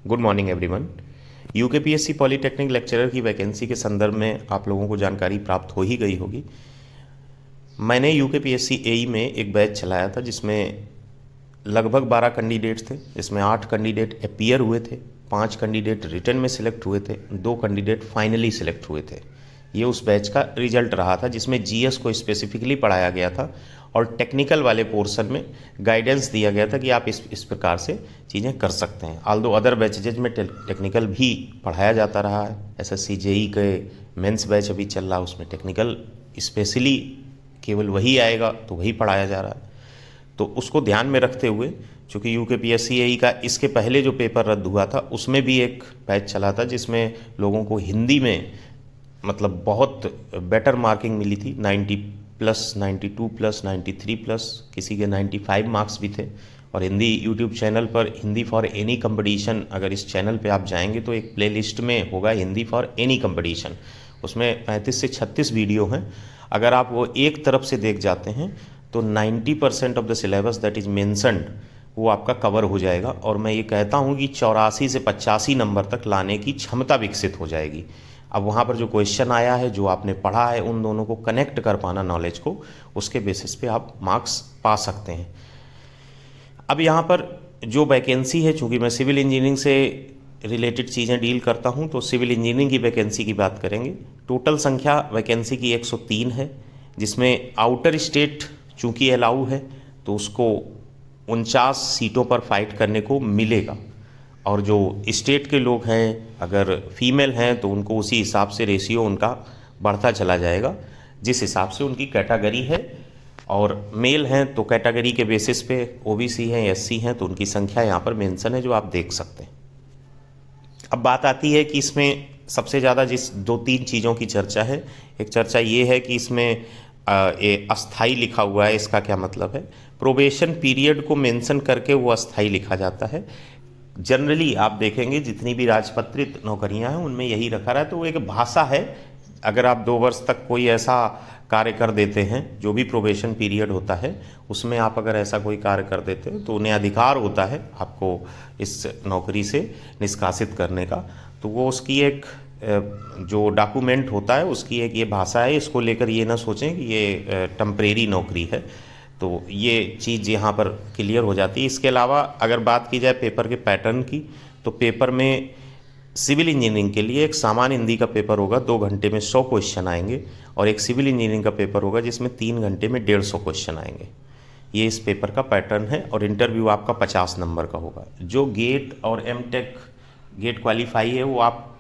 Good morning everyone. UKPSC polytechnic lecturer की vacancy के संदर्भ में आप लोगों को जानकारी प्राप्त हो ही गई होगी। मैंने यूकेपीएससी एई में एक बैच चलाया था जिसमें लगभग 12 कैंडिडेट्स थे, जिसमें 8 कैंडिडेट अपीयर हुए थे, 5 कैंडिडेट रिटन में सिलेक्ट हुए थे, 2 कैंडिडेट फाइनली सिलेक्ट हुए थे। ये उस बैच का रिजल्ट रहा था जिसमें जीएस को स्पेसिफिकली पढ़ाया गया था और टेक्निकल वाले पोर्शन में गाइडेंस दिया गया था कि आप इस प्रकार से चीज़ें कर सकते हैं। ऑल्दो अदर बैचेज में टेक्निकल भी पढ़ाया जाता रहा है। एसएससी जेई के मेंस बैच अभी चल रहा है, उसमें टेक्निकल स्पेशली केवल वही आएगा तो वही पढ़ाया जा रहा है। तो उसको ध्यान में रखते हुए, चूँकि यूकेपीएससी एई का इसके पहले जो पेपर रद्द हुआ था उसमें भी एक बैच चला था जिसमें लोगों को हिंदी में मतलब बहुत बेटर मार्किंग मिली थी, 90+, 92+, 93+, किसी के 95 मार्क्स भी थे। और हिंदी यूट्यूब चैनल पर हिंदी फॉर एनी कंपटीशन, अगर इस चैनल पे आप जाएंगे तो एक प्लेलिस्ट में होगा हिंदी फॉर एनी कंपटीशन, उसमें 35 से 36 वीडियो हैं। अगर आप वो एक तरफ से देख जाते हैं तो 90% of the syllabus that is mentioned वो आपका कवर हो जाएगा। और मैं ये कहता हूँ कि 84 से 85 नंबर तक लाने की क्षमता विकसित हो जाएगी। अब वहाँ पर जो क्वेश्चन आया है, जो आपने पढ़ा है, उन दोनों को कनेक्ट कर पाना नॉलेज को, उसके बेसिस पे आप मार्क्स पा सकते हैं। अब यहाँ पर जो वैकेंसी है, चूँकि मैं सिविल इंजीनियरिंग से रिलेटेड चीज़ें डील करता हूँ तो सिविल इंजीनियरिंग की वैकेंसी की बात करेंगे। टोटल संख्या वैकेंसी की 103 है, जिसमें आउटर स्टेट चूँकि अलाउ है तो उसको 49 सीटों पर फाइट करने को मिलेगा। और जो स्टेट के लोग हैं, अगर फीमेल हैं तो उनको उसी हिसाब से रेशियो उनका बढ़ता चला जाएगा जिस हिसाब से उनकी कैटेगरी है। और मेल हैं तो कैटेगरी के बेसिस पे ओबीसी हैं, एससी हैं तो उनकी संख्या यहाँ पर मेंशन है जो आप देख सकते हैं। अब बात आती है कि इसमें सबसे ज़्यादा जिस 2-3 चीज़ों की चर्चा है, एक चर्चा ये है कि इसमें अस्थाई लिखा हुआ है। इसका क्या मतलब है? प्रोबेशन पीरियड को मेंशन करके वो अस्थाई लिखा जाता है। जनरली आप देखेंगे जितनी भी राजपत्रित नौकरियां हैं उनमें यही रखा रहा है, तो वो एक भाषा है। अगर आप 2 वर्ष तक कोई ऐसा कार्य कर देते हैं, जो भी प्रोबेशन पीरियड होता है उसमें आप अगर ऐसा कोई कार्य कर देते हैं तो उन्हें अधिकार होता है आपको इस नौकरी से निष्कासित करने का। तो वो उसकी एक जो डॉक्यूमेंट होता है उसकी एक ये भाषा है। इसको लेकर ये ना सोचें कि ये टेम्परेरी नौकरी है। तो ये चीज़ यहाँ पर क्लियर हो जाती है। इसके अलावा अगर बात की जाए पेपर के पैटर्न की, तो पेपर में सिविल इंजीनियरिंग के लिए एक सामान्य हिंदी का पेपर होगा, 2 घंटे में 100 क्वेश्चन आएंगे। और एक सिविल इंजीनियरिंग का पेपर होगा जिसमें 3 घंटे में 150 क्वेश्चन आएंगे। ये इस पेपर का पैटर्न है। और इंटरव्यू आपका 50 नंबर का होगा। जो गेट और एमटेक गेट क्वालिफाई है वो आप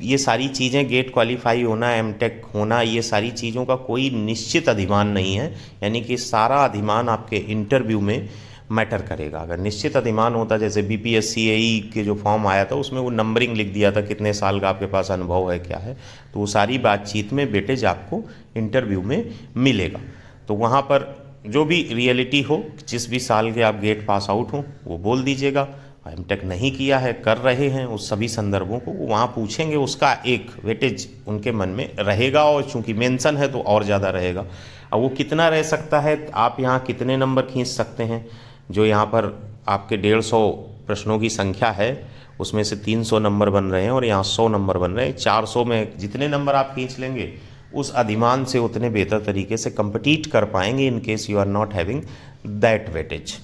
ये सारी चीज़ें, गेट क्वालिफाई होना, एमटेक होना, ये सारी चीज़ों का कोई निश्चित अधिमान नहीं है। यानी कि सारा अधिमान आपके इंटरव्यू में मैटर करेगा। अगर निश्चित अधिमान होता, जैसे बीपीएससी एई के जो फॉर्म आया था उसमें वो नंबरिंग लिख दिया था, कितने साल का आपके पास अनुभव है, क्या है, तो वो सारी बातचीत में वेटेज आपको इंटरव्यू में मिलेगा। तो वहाँ पर जो भी रियलिटी हो, जिस भी साल के आप गेट पास आउट हो वो बोल दीजिएगा। एमटेक नहीं किया है, कर रहे हैं, उस सभी संदर्भों को वहाँ पूछेंगे, उसका एक वेटेज उनके मन में रहेगा। और चूंकि मेंशन है तो और ज़्यादा रहेगा। अब वो कितना रह सकता है, आप यहाँ कितने नंबर खींच सकते हैं, जो यहाँ पर आपके 150 प्रश्नों की संख्या है उसमें से 300 नंबर बन रहे हैं और यहाँ 100 नंबर बन रहे हैं। 400 में जितने नंबर आप खींच लेंगे उस अधिमान से उतने बेहतर तरीके से compete कर पाएंगे in case you are not having that weightage.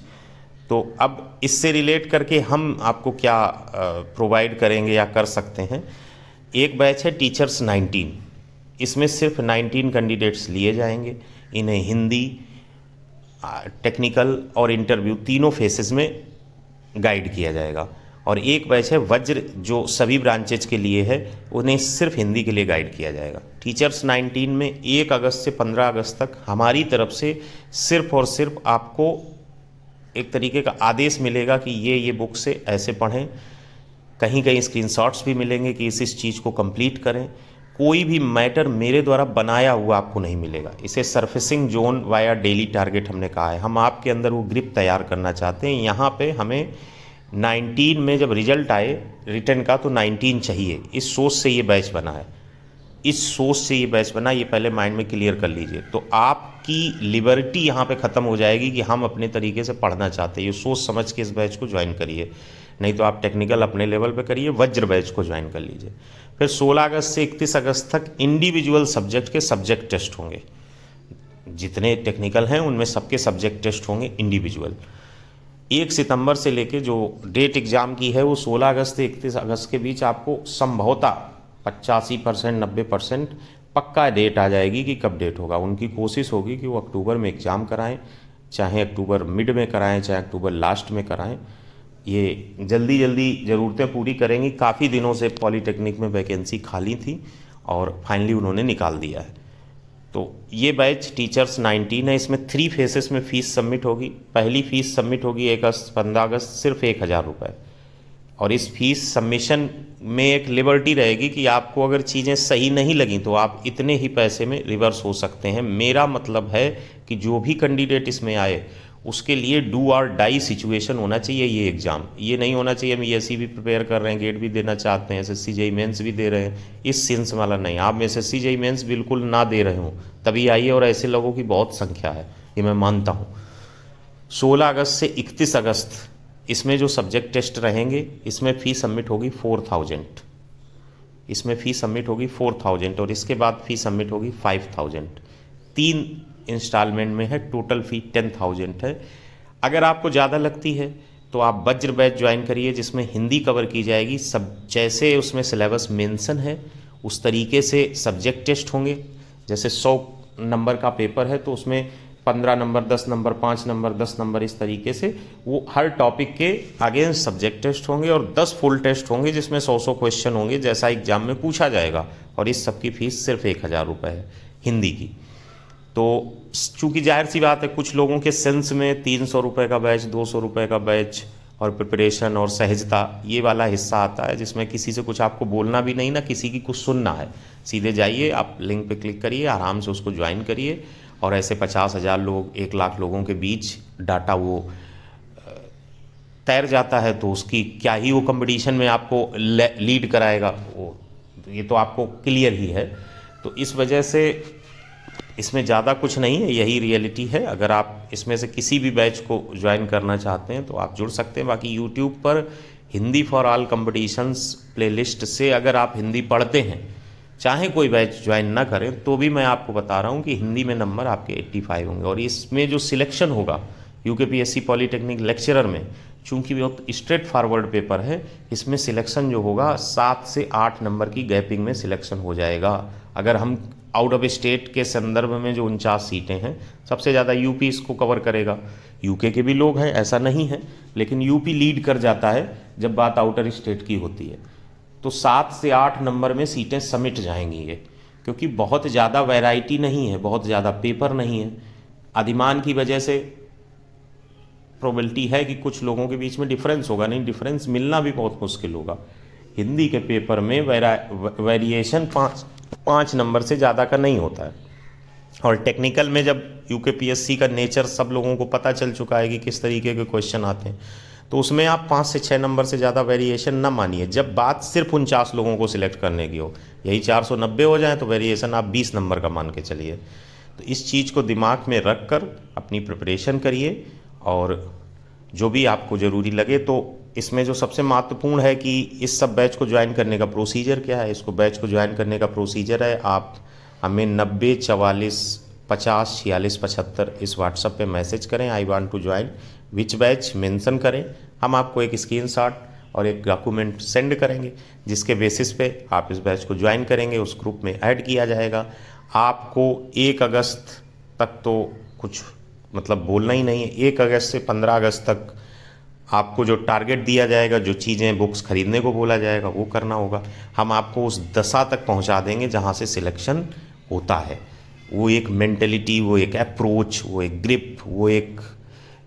तो अब इससे रिलेट करके हम आपको क्या प्रोवाइड करेंगे या कर सकते हैं। एक बैच है टीचर्स 19, इसमें सिर्फ 19 कैंडिडेट्स लिए जाएंगे। इन्हें हिंदी, टेक्निकल और इंटरव्यू तीनों फेसेस में गाइड किया जाएगा। और एक बैच है वज्र, जो सभी ब्रांचेज के लिए है, उन्हें सिर्फ हिंदी के लिए गाइड किया जाएगा। टीचर्स 19 में 1 अगस्त से 15 अगस्त तक हमारी तरफ से सिर्फ और सिर्फ आपको एक तरीके का आदेश मिलेगा कि ये बुक से ऐसे पढ़ें। कहीं कहीं स्क्रीनशॉट्स भी मिलेंगे कि इस चीज़ को कंप्लीट करें। कोई भी मैटर मेरे द्वारा बनाया हुआ आपको नहीं मिलेगा। इसे surfacing zone via daily target हमने कहा है। हम आपके अंदर वो ग्रिप तैयार करना चाहते हैं। यहाँ पे हमें 19 में जब रिजल्ट आए रिटर्न का तो 19 चाहिए। इस सोच से ये बैच बना है, इस सोच से ये बैच बना, ये पहले माइंड में क्लियर कर लीजिए। तो आपकी लिबर्टी यहाँ पे ख़त्म हो जाएगी कि हम अपने तरीके से पढ़ना चाहते हैं। ये सोच समझ के इस बैच को ज्वाइन करिए। नहीं तो आप टेक्निकल अपने लेवल पे करिए, वज्र बैच को ज्वाइन कर लीजिए। फिर 16 अगस्त से 31 अगस्त तक इंडिविजुअल सब्जेक्ट के सब्जेक्ट टेस्ट होंगे, जितने टेक्निकल हैं उनमें सबके सब्जेक्ट टेस्ट होंगे इंडिविजुअल। 1 सितंबर से लेके जो डेट एग्ज़ाम की है वो 16 अगस्त से 31 अगस्त के बीच आपको संभवतः 85% 90% पक्का डेट आ जाएगी कि कब डेट होगा। उनकी कोशिश होगी कि वो अक्टूबर में एग्ज़ाम कराएं, चाहे अक्टूबर मिड में कराएं, चाहे अक्टूबर लास्ट में कराएं। ये जल्दी जल्दी ज़रूरतें पूरी करेंगी। काफ़ी दिनों से पॉलीटेक्निक में वैकेंसी खाली थी और फाइनली उन्होंने निकाल दिया है। तो ये बैच टीचर्स 19 है। इसमें 3 फेसेस में फ़ीस सबमिट होगी। पहली फ़ीस सबमिट होगी 1 अगस्त 15 अगस्त, सिर्फ 1000 रुपये। और इस फीस सबमिशन में एक लिबर्टी रहेगी कि आपको अगर चीज़ें सही नहीं लगी तो आप इतने ही पैसे में रिवर्स हो सकते हैं। मेरा मतलब है कि जो भी कैंडिडेट इसमें आए उसके लिए डू और डाई सिचुएशन होना चाहिए ये एग्ज़ाम। ये नहीं होना चाहिए हम ईएससी भी प्रिपेयर कर रहे हैं, गेट भी देना चाहते हैं, एसएससी जेईई मेंस भी दे रहे हैं, इस सेंस वाला नहीं। आप एसएससी जेईई मेंस बिल्कुल ना दे रहे हो तभी आइए, और ऐसे लोगों की बहुत संख्या है, ये मैं मानता हूँ। 16 अगस्त से 31 अगस्त इसमें जो सब्जेक्ट टेस्ट रहेंगे, इसमें फ़ीस सबमिट होगी 4000। इसमें फ़ीस सबमिट होगी 4000 और इसके बाद फ़ीस सबमिट होगी 5000। 3 इंस्टॉलमेंट में है, टोटल फ़ी 10000 है। अगर आपको ज़्यादा लगती है तो आप वज्र बैच ज्वाइन करिए जिसमें हिंदी कवर की जाएगी। सब जैसे उसमें सिलेबस मेंशन है उस तरीके से सब्जेक्ट टेस्ट होंगे। जैसे 100 नंबर का पेपर है तो उसमें 15 नंबर, 10 नंबर, 5 नंबर, 10 नंबर, इस तरीके से वो हर टॉपिक के आगे सब्जेक्ट टेस्ट होंगे और 10 फुल टेस्ट होंगे जिसमें 100 क्वेश्चन होंगे जैसा एग्जाम में पूछा जाएगा। और इस सब की फ़ीस सिर्फ 1000 रुपये है हिंदी की। तो चूँकि जाहिर सी बात है कुछ लोगों के सेंस में 300 रुपये का बैच, 200 रुपये का बैच और प्रिपरेशन और सहजता ये वाला हिस्सा आता है जिसमें किसी से कुछ आपको बोलना भी नहीं, ना किसी की कुछ सुनना है। सीधे जाइए, आप लिंक पे क्लिक करिए, आराम से उसको ज्वाइन करिए और ऐसे 50,000 लोग, 1 लाख लोगों के बीच डाटा वो तैर जाता है तो उसकी क्या ही वो कंपटीशन में आपको लीड कराएगा, वो ये तो आपको क्लियर ही है। तो इस वजह से इसमें ज़्यादा कुछ नहीं है, यही रियलिटी है। अगर आप इसमें से किसी भी बैच को ज्वाइन करना चाहते हैं तो आप जुड़ सकते हैं। बाकी यूट्यूब पर Hindi for all competitions playlist से अगर आप हिंदी पढ़ते हैं, चाहे कोई बैच ज्वाइन ना करें, तो भी मैं आपको बता रहा हूं कि हिंदी में नंबर आपके 85 होंगे। और इसमें जो सिलेक्शन होगा यूकेपीएससी पॉलीटेक्निक लेक्चरर में, चूंकि बहुत स्ट्रेट फॉरवर्ड पेपर है, इसमें सिलेक्शन जो होगा 7 से 8 नंबर की गैपिंग में सिलेक्शन हो जाएगा। अगर हम आउट ऑफ स्टेट के संदर्भ में जो 49 सीटें हैं, सबसे ज़्यादा यूपी इसको कवर करेगा। यूके के भी लोग हैं, ऐसा नहीं है, लेकिन यूपी लीड कर जाता है जब बात आउटर स्टेट की होती है। तो 7 से 8 नंबर में सीटें समिट जाएंगी ये, क्योंकि बहुत ज़्यादा वैरायटी नहीं है, बहुत ज़्यादा पेपर नहीं है। अधिमान की वजह से प्रोबेबिलिटी है कि कुछ लोगों के बीच में डिफरेंस होगा, नहीं डिफरेंस मिलना भी बहुत मुश्किल होगा। हिंदी के पेपर में वेरिएशन 5 नंबर से ज़्यादा का नहीं होता है। और टेक्निकल में जब यूकेपीएससी का नेचर सब लोगों को पता चल चुका है कि किस तरीके के क्वेश्चन आते हैं, तो उसमें आप 5 से 6 नंबर से ज़्यादा वेरिएशन ना मानिए। जब बात सिर्फ 49 लोगों को सिलेक्ट करने की हो, यही 490 हो जाए तो वेरिएशन आप 20 नंबर का मान के चलिए। तो इस चीज़ को दिमाग में रख कर अपनी प्रिपरेशन करिए, और जो भी आपको ज़रूरी लगे। तो इसमें जो सबसे महत्वपूर्ण है कि इस सब बैच को ज्वाइन करने का प्रोसीजर क्या है। इसको बैच को ज्वाइन करने का प्रोसीजर है, आप हमें 90 44 50 46 75 इस व्हाट्सएप पे मैसेज करें, I want to join which batch mention करें। हम आपको एक स्क्रीनशॉट और एक डॉक्यूमेंट सेंड करेंगे जिसके बेसिस पे आप इस बैच को ज्वाइन करेंगे, उस ग्रुप में ऐड किया जाएगा। आपको 1 अगस्त तक तो कुछ मतलब बोलना ही नहीं है। 1 अगस्त से 15 अगस्त तक आपको जो टारगेट दिया जाएगा, जो चीज़ें बुक्स खरीदने को बोला जाएगा, वो करना होगा। हम आपको उस दशा तक पहुंचा देंगे जहां से सिलेक्शन होता है। वो एक मेंटेलिटी, वो एक अप्रोच, वो एक ग्रिप, वो एक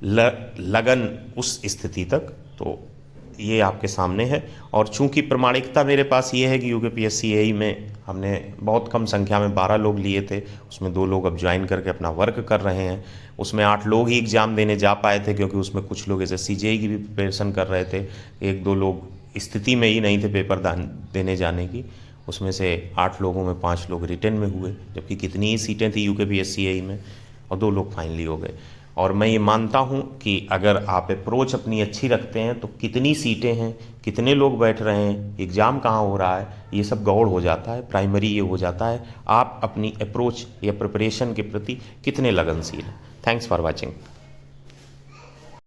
लगन, उस स्थिति तक तो ये आपके सामने है। और चूंकि प्रमाणिकता मेरे पास ये है कि यूकेपीएससी एई में हमने बहुत कम संख्या में 12 लोग लिए थे, उसमें 2 लोग अब ज्वाइन करके अपना वर्क कर रहे हैं। उसमें 8 लोग ही एग्ज़ाम देने जा पाए थे क्योंकि उसमें कुछ लोग एसएससी जेईई की भी प्रिपरेशन कर रहे थे। 1-2 लोग स्थिति में ही नहीं थे पेपर देने जाने की। उसमें से 8 लोगों में 5 लोग रिटर्न में हुए, जबकि कितनी ही सीटें थी यूकेपीएससी एई में, और 2 लोग फाइनली हो गए। और मैं ये मानता हूँ कि अगर आप अप्रोच अपनी अच्छी रखते हैं तो कितनी सीटें हैं, कितने लोग बैठ रहे हैं, एग्ज़ाम कहाँ हो रहा है, ये सब गौड़ हो जाता है। प्राइमरी ये हो जाता है आप अपनी अप्रोच या प्रिपरेशन के प्रति कितने लगनशील हैं। Thanks for watching.